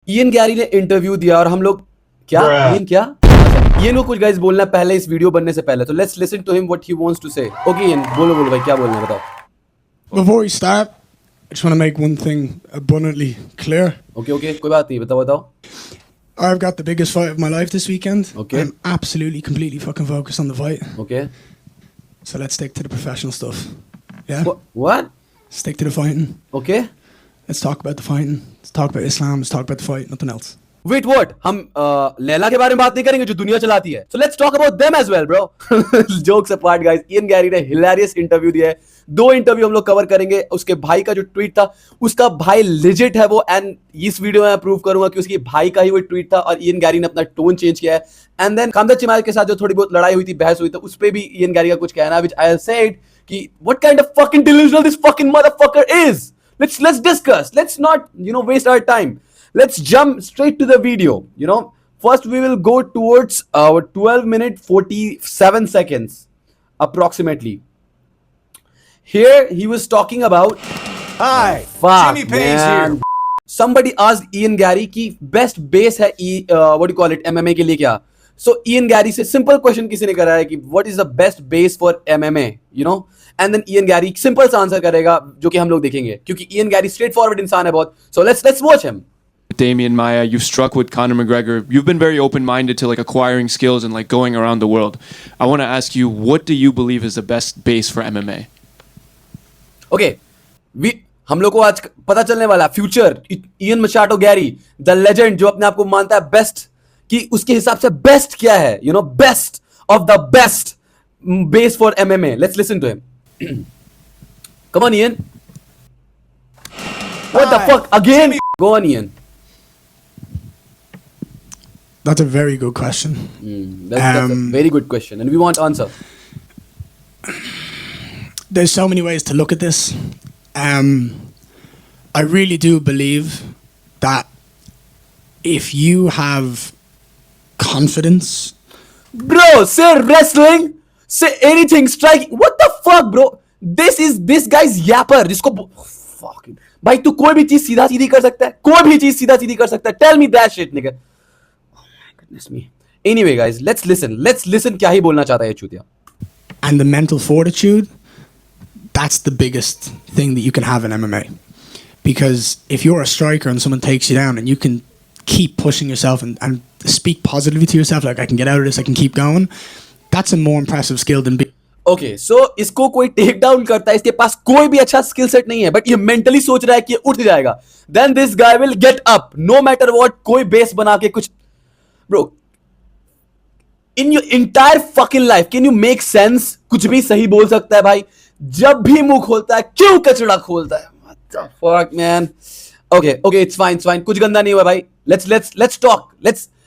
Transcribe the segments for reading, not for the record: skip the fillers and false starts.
Ian Garry ने interview दिया और हम लोग क्या इयन क्या इयन को कुछ गाइस बोलना है पहले इस वीडियो बनने से पहले, तो let's listen to him what he wants to say. Okay Ian, बोलो बोलो भाई, क्या बोलना है बताओ। Before we start, I just want to make one thing abundantly clear. Okay कोई बात नहीं, बताओ बताओ। I've got the biggest fight of my life this weekend. Okay. I'm absolutely, completely fucking focused on the fight. Okay So let's stick to the professional stuff. Yeah? What Stick to the fighting. Okay Let's talk about the fighting. Let's talk about Islam. Let's talk about the fight. Nothing else. Wait what, हम लैला के बारे में बात नहीं करेंगे जो दुनिया चलाती है? So let's talk about them as well bro. Jokes apart guys, Ian Garry ने हिलेरियस इंटरव्यू दिया है। 2 इंटरव्यू हम लोग कवर करेंगे। उसके भाई का जो ट्वीट था, उसका भाई लेजिट है वो, एंड इस वीडियो में मैं प्रूव करूंगा कि उसके भाई का ही वो ट्वीट था और इयन गैरी ने अपना टोन चेंज किया है। एंड देन कामदर चिमाल के साथ जो थोड़ी बहुत लड़ाई हुई थी, बहस हुई, तो उस पे भी इयन गैरी का कुछ कहना है, व्हिच आई सेड कि what kind of fucking delusional this fucking motherfucker is. Let's discuss. Let's not, waste our time. Let's jump straight to the video. First we will go towards 12 minute 47 seconds approximately. Here he was talking about. Hi, Fuck, Jimmy Page man. here. Somebody asked Ian Gary की best base है what do you call it, MMA के लिए क्या? So Ian Gary से simple question किसी ने करा है कि what is the best base for MMA, and then Ian Gary simple सा आंसर करेगा जो कि हम लोग देखेंगे, क्योंकि Ian Gary straightforward इंसान है बहुत. So let's watch him. Damian Maia, you struck with Conor McGregor. You've been very open-minded to acquiring skills and going around the world. I want to ask you, what do you believe is the best base for MMA? Okay, हम लोग को आज पता चलने वाला future Ian Machado Garry the legend, जो अपने आप को मानता है बेस्ट, कि उसके हिसाब से बेस्ट क्या है, best of the best base for MMA. Let's listen to him. Come on Ian. What the fuck again? Go on Ian. That's a very good question. That's a very good question and we want answer. There's so many ways to look at this. I really do believe that if you have confidence, Bro, say wrestling, say anything, striking. What the fuck, bro? This guy's yapper. जिसको fuck it. भाई तू कोई भी चीज सीधा सीधी कर सकता है, कोई भी चीज सीधा सीधी कर सकता है. Tell me that shit, nigga. Oh my goodness me. Anyway, guys, let's listen. Let's listen. क्या ही बोलना चाहता है ये चूतिया. and the mental fortitude, that's the biggest thing that you can have in MMA. Because if you're a striker and someone takes you down and you can keep pushing yourself and speak positively to yourself, like I can get out of this, I can keep going, that's a more impressive skill than being. Okay, so इसको कोई take down करता है, इसके पास कोई भी अच्छा skill set नहीं है, बट ये मेंटली सोच रहा है कि ये उठ जाएगा. Then this guy will get up, no matter what. कोई बेस बना के कुछ. Bro, in your entire fucking life, can you make sense? कुछ भी सही बोल सकता है भाई. जब भी मुंह खोलता है क्यों कचड़ा खोलता है? What the fuck, man? Okay, it's fine. कुछ गंदा नहीं हुआ भाई. Let's talk.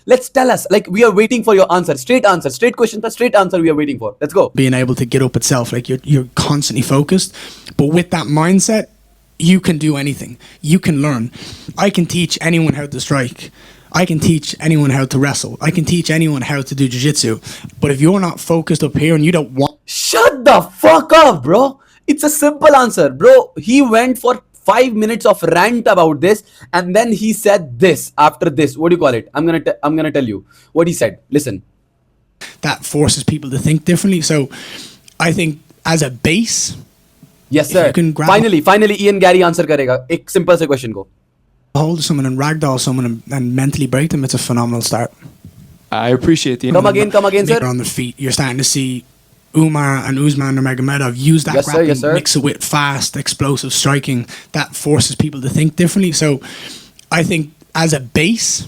Let's tell us. Like, we are waiting for your answer. Straight answer. Straight question. Straight answer we are waiting for. Let's go. Being able to get up itself, like you're constantly focused. But with that mindset, you can do anything. You can learn. I can teach anyone how to strike. I can teach anyone how to wrestle. I can teach anyone how to do jiu-jitsu. But if you're not focused up here and you don't want... Shut the fuck up, bro. It's a simple answer, bro. He went for 5 minutes of rant about this, and then he said this after this. What do you call it? I'm gonna tell you what he said. Listen. That forces people to think differently. So I think as a base... Yes, sir. Finally, Ian Gary answer करेगा एक simple से question को. Hold someone and ragdoll someone and mentally break them, it's a phenomenal start. I appreciate the Come again, sir. On their feet, you're starting to see Umar and Usman Nurmagomedov use that grappling, yes, sir. mix it with fast, explosive striking. That forces people to think differently. So I think as a base,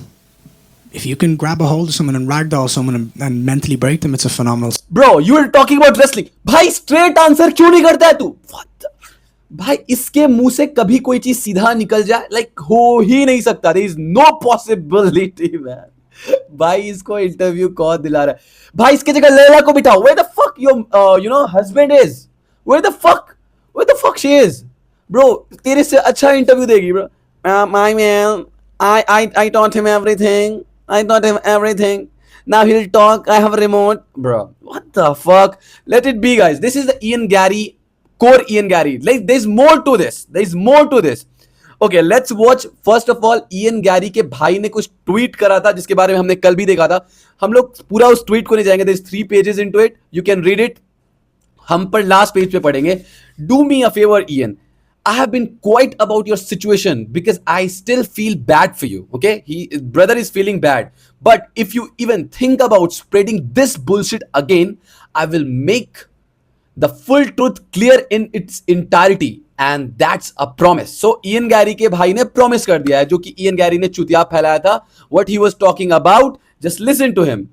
if you can grab a hold of someone and ragdoll someone and mentally break them, it's a phenomenal. Bro, you were talking about wrestling. भाई straight answer क्यों नहीं करता है तू? What the? भाई इसके मुंह से कभी कोई चीज सीधा निकल जाए, like हो ही नहीं सकता. There is no possibility, man. भाई इसको इंटरव्यू कौन दिला रहा है? भाई इसके जगह लैला को बिठाओ. Where the fuck your husband is? Where the fuck she is? Bro, तेरे से अच्छा इंटरव्यू देगी, bro. My man, I taught him everything. Now he'll talk. I have a remote. Bro, what the fuck? Let it be, guys. This is the Ian Gary, core Ian Gary. Like, there's more to this. Okay, let's watch first of all Ian Gary के भाई ने कुछ tweet करा था जिसके बारे में हमने कल भी देखा था. हम लोग पूरा उस ट्वीट को नहीं जाएंगे. There is 3 pages into it, you can read it. हम पर लास्ट पेज पे पढ़ेंगे. Do me a favour Ian, I have been quiet about your situation because I still feel bad for you. Okay, brother is feeling bad. But if you even think about spreading this bullshit again, I will make the full truth clear in its entirety, and that's a promise. So Ian Gary के भाई ने promise कर दिया है, जो कि Ian Gary ने चुतिया फैलाया था. What he was talking about, just listen to him.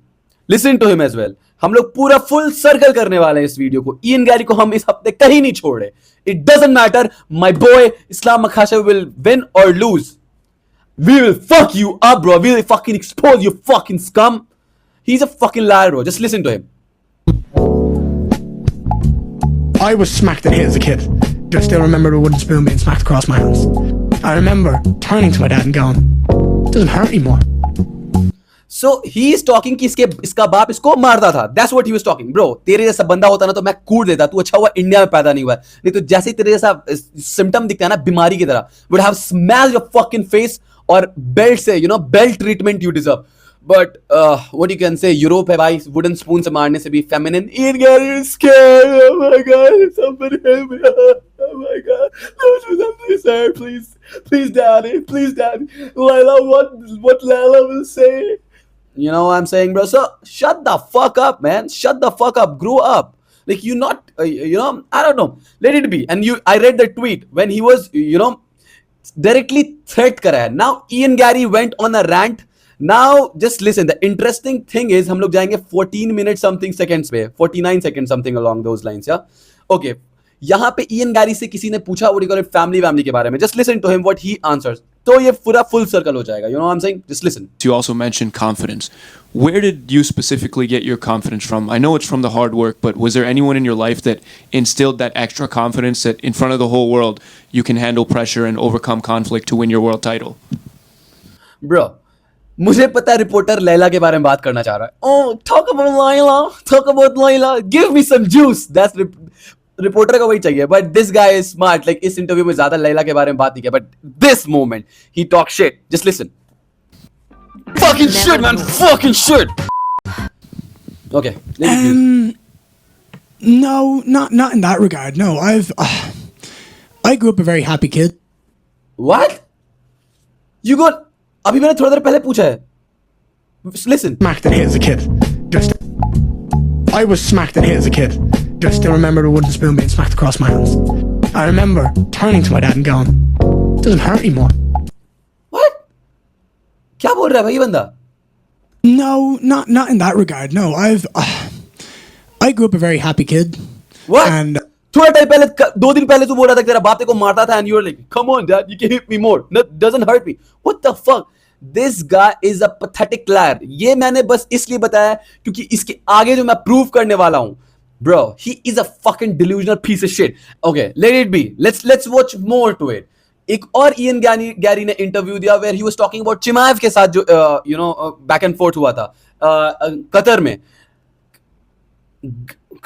Listen to him as well. हम लोग पूरा फुल सर्कल करने वाले हैं इस वीडियो को. इयन गैरी को हम इस हफ्ते कहीं नहीं छोड़े. It doesn't matter, my boy Islam Makhachev will win or lose. We will fuck you up bro. We will fucking expose you fucking scum. He is a fucking liar bro. Just listen to him. I was smacked and hit as a kid. I still remember a wooden spoon being smacked across my hands. I remember turning to my dad and going, "It doesn't hurt anymore." So he is talking कि इसका बाप इसको मारता था. That's what he was talking. Bro, तेरे जैसा बंदा होता ना तो मैं कूट देता. तू अच्छा हुआ इंडिया में पैदा नहीं हुआ. नहीं तो जैसे ही तेरे जैसा सिम्टम दिखता है ना बीमारी की तरह, would have smashed your fucking face और बेल्ट से, you know, belt treatment you deserve. But what you can say, Europe है भाई, वुडन स्पून से मारने से भी feminine. Ian Gary is scared. Oh my God, somebody help me. Oh my God, please, sir, please, please, daddy, please, daddy. Layla, what Layla will say? You know what I'm saying, bro? So shut the fuck up, man. Shut the fuck up. Grow up. Like you not, you know, I don't know. Let it be. And I read the tweet when he was, you know, directly threat करा है. Now Ian Gary went on a rant. Now just listen. The interesting thing is हम लोग जाएंगे 14 minutes something seconds पे, 49 seconds something along those lines, yeah. Okay. यहाँ पे Ian Gary से किसी ने पूछा what do you call it, family के बारे में. Just listen to him what he answers. तो ये पूरा full circle हो जाएगा. You know what I'm saying? Just listen. You also mentioned confidence. Where did you specifically get your confidence from? I know it's from the hard work, but was there anyone in your life that instilled that extra confidence that in front of the whole world you can handle pressure and overcome conflict to win your world title? Bro, मुझे पता है reporter Laila के बारे में बात करना चाह रहा है. Oh, talk about Layla. Talk about Layla. Give me some juice. That's reporter को वही चाहिए. But this guy is smart. Like इस इंटरव्यू में ज्यादा लैला के बारे में बात नहीं किया, but this moment he talk shit. Just listen. Fucking shit, man. Fucking shit. Okay. No, not in that regard. No, I grew up a very happy kid. What? You got? अभी मैंने थोड़ा देर पहले पूछा है. Listen. Smacked and hit as a kid. I was smacked and hit as a kid. I still remember a wooden spoon being smacked across my hands. I remember turning to my dad and going, "It doesn't hurt anymore." What? क्या बोल रहा है भाई ये बंदा? No, not in that regard. No, I grew up a very happy kid. What? And थोड़ा time पहले, 2 दिन पहले तू बोल रहा था कि तेरा बाप तेरे को मारता था and you were like, come on dad, you can hit me more. No, doesn't hurt me. What the fuck? This guy is a pathetic liar. ये मैंने बस इसलिए बताया क्योंकि इसके आगे जो मैं प्रूव करने वाला हूं, bro, he is a fucking delusional piece of shit. Okay, let it be. Let's watch more to it. एक और Ian Gary ने इंटरव्यू दिया where he was talking about चिमाएव के साथ जो you know back and forth हुआ था Qatar में.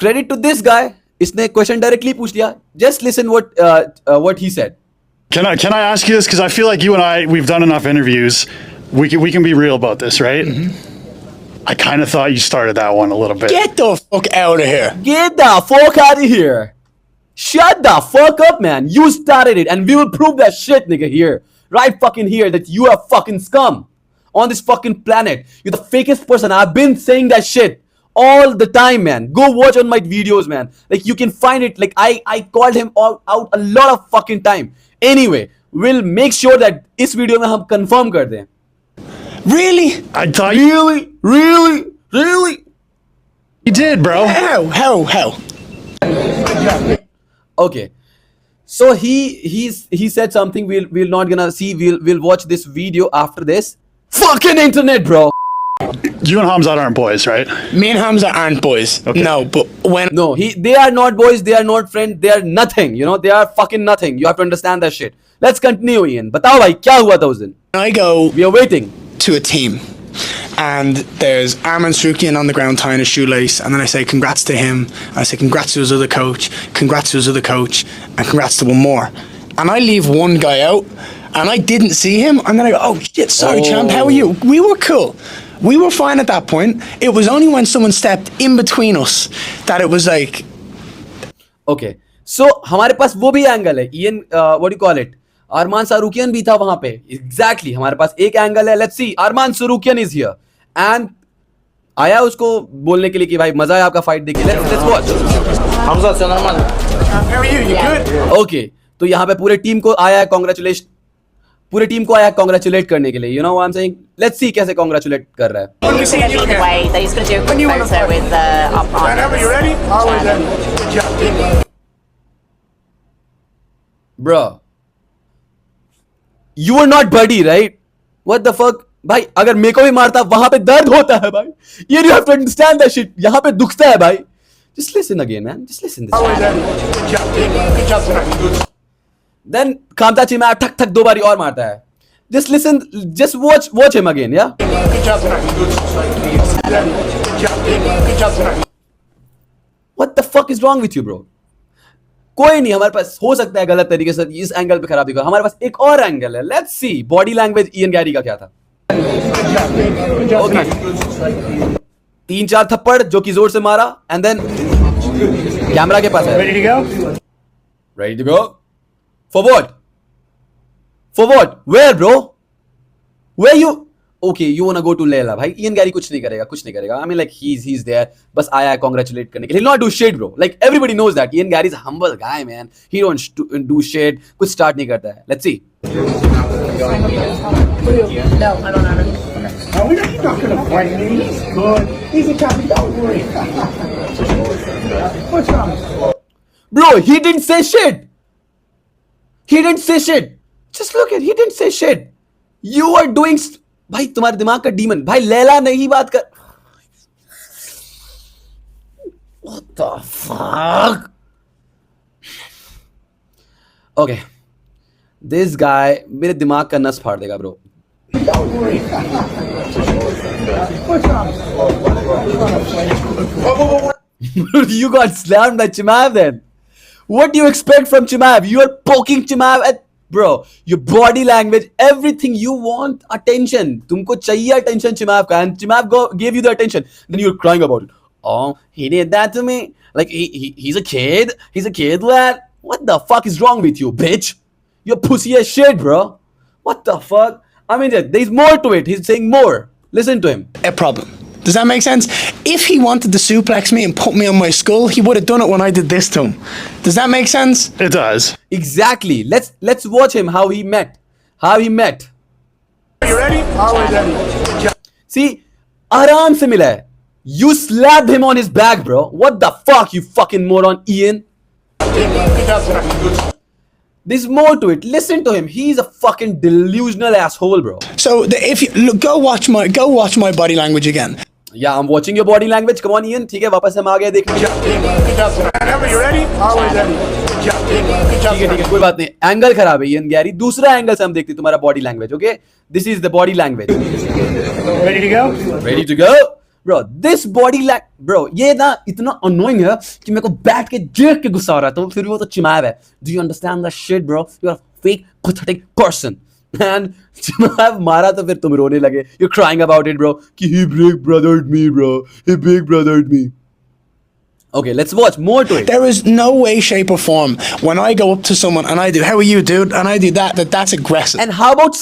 Credit to this guy. इसने क्वेश्चन डायरेक्टली पूछ लिया. Just listen what he said. Can I ask you this, because I feel like you and I, we've done enough interviews. We can be real about this, right? Mm-hmm. I kind of thought you started that one a little bit. get the fuck out of here. Get the fuck out of here. Shut the fuck up, man. You started it and we will prove that shit, nigga, here. Right fucking here, that you are fucking scum on this fucking planet. You're the fakest person. I've been saying that shit all the time, man. Go watch on my videos, man. Like you can find it. Like I called him out a lot of fucking time. Anyway, we'll make sure that इस video में हम confirm कर दें. Really? I thought Really? you did, bro. How? Okay. So he said something we'll not gonna see. We'll watch this video after this. Fucking internet, bro. You and Hamzat aren't boys, right? Me and Hamza aren't boys. Okay. No, but when No, they are not boys, they are not friends, they are nothing. You know, they are fucking nothing. You have to understand that shit. Let's continue, Ian. बताओ भाई क्या हुआ था उस दिन? I go We are waiting. to a team and there's Arman Srukian on the ground tying a shoelace, and then I say congrats to him, I say congrats to his other coach, congrats to his other coach, and congrats to one more. And I leave one guy out, and I didn't see him, and then I go, oh shit, sorry, champ, how are you? We were cool. We were fine at that point. It was only when someone stepped in between us that it was like, okay so हमारे पास वो भी angle है Ian what you call it Arman Tsarukyan भी था वहां पे exactly हमारे पास एक एंगल है let's see Arman Tsarukyan is here and आया उसको बोलने के लिए कि भाई मजा है आपका फाइट देखिए let's watch Hamza, все нормально. how are you? You good? Okay तो यहाँ पे पूरे टीम को आया है कांग्रेचुलेशन पूरे टीम को आया है कांग्रेचुलेट करने के लिए you know what I am saying let's see कैसे कांग्रेचुलेट कर रहा है He's going to lead the way. That he's going to do a quick photo with up on. Whenever you're ready, always ready. Bro, you were not buddy, right? What the fuck? भाई अगर मेरे को भी मारता वहां पे दर्द होता है भाई you have to understand that shit यहाँ पे दुखता है भाई just listen again man just listen this Always ready. Good job tonight. then Kamta Chima ठक ठक दो बारी और मारता है just listen just watch him again yeah Good job tonight. Good job tonight. what the fuck is wrong with you bro कोई नहीं हमारे पास हो सकता है गलत तरीके से इस एंगल पे खराबी का हमारे पास एक और एंगल है let's C body language Ian Gary का क्या था Okay. 3-4 थप्पड़ जो कि जोर से मारा एंड देन कैमरा के पास है Ready to go? ready to go for what where bro where you okay you wanna go to Leila भाई इयन गैरी कुछ नहीं करेगा I mean like he's there बस आया है congratulate करने के लिए he'll not do shit bro like everybody knows that Ian Gary is a humble guy man he don't do shit कुछ start नहीं करता है let's see No, I don't know. He's not going to fight me. He's good. He's a champion. Don't worry. What's wrong? bro he didn't say shit just look at he didn't say shit you are doing भाई तुम्हारे दिमाग का demon भाई लैला नहीं बात कर what the fuck okay this guy मेरे दिमाग का नस फाड़ देगा bro Don't worry. What's wrong? you got slammed by Chimaev then what do you expect from Chimaev you are poking Chimaev at bro your body language everything you want attention तुमको चाहिए attention Chimaev का and Chimaev gave you the attention then you're crying about it oh he did that to me like he's a kid lad what the fuck is wrong with you bitch you're pussy as shit bro what the fuck I mean there's more to it he's saying more listen to him A problem. Does that make sense? If he wanted to suplex me and put me on my skull, he would have done it when I did this to him. Does that make sense? It does. exactly let's watch him how he met You ready? Always ready. see आराम से मिला है you slapped him on his back bro what the fuck you fucking moron Ian Good job tonight. there's more to it listen to him he's a fucking delusional asshole bro So if you look, go watch my body language again. yeah I'm watching your body language come on Ian ठीक है वापस हम आ गए देखने Good job tonight. Whenever you're ready, always ready. Good job ठीक है कोई बात नहीं एंगल खराब है Ian Gary दूसरा एंगल से हम देखते हैं तुम्हारा body language okay this is the body language Ready to go? ready to go bro this body language bro ये ना इतना annoying है कि मेरे को बैठ के देख के गुस्सा आ रहा है तो फिर भी वो तो चिमाव है do you understand that shit bro you're a fake pathetic person and चिमाव मारा तो फिर तुम रोने लगे you're crying about it bro कि he big brothered me bro he big brothered me okay let's watch more to it There is no way, shape, or form when I go up to someone and I do, how are you, dude? And I do that's aggressive. and how about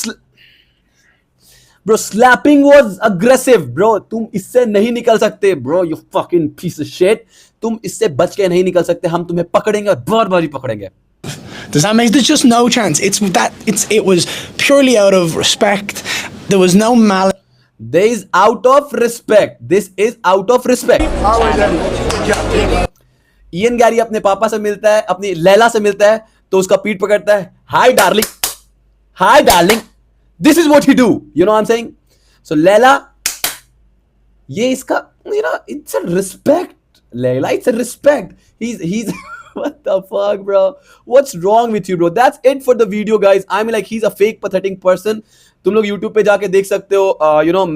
bro slapping was aggressive bro तुम इससे नहीं निकल सकते bro you fucking piece of shit तुम इससे बच के नहीं निकल सकते हम तुम्हें पकड़ेंगे और बार बार ही पकड़ेंगे Does that make? There's just no chance. It was purely out of respect. There was no malice. this is out of respect Always ready. Ian Gary अपने पापा से मिलता है अपनी लैला से मिलता है तो उसका पीठ पकड़ता है hi darling this is what he do you know what I'm saying so Laila ये इसका you know it's a respect Layla it's a respect he's what the fuck bro what's wrong with you bro that's it for the video guys I mean like he's a fake pathetic person तुम लोग YouTube पे जाके देख सकते हो, you know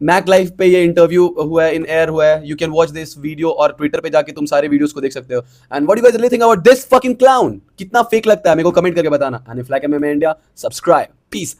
Mac life पे ये interview हुआ है, इन एयर हुआ है. You can watch this video और ट्विटर पे जाके तुम सारे वीडियोस को देख सकते हो. And what you guys really think about this fucking clown? कितना फेक लगता है मेरे को कमेंट करके बताना. And if like MMA India, subscribe. Piece.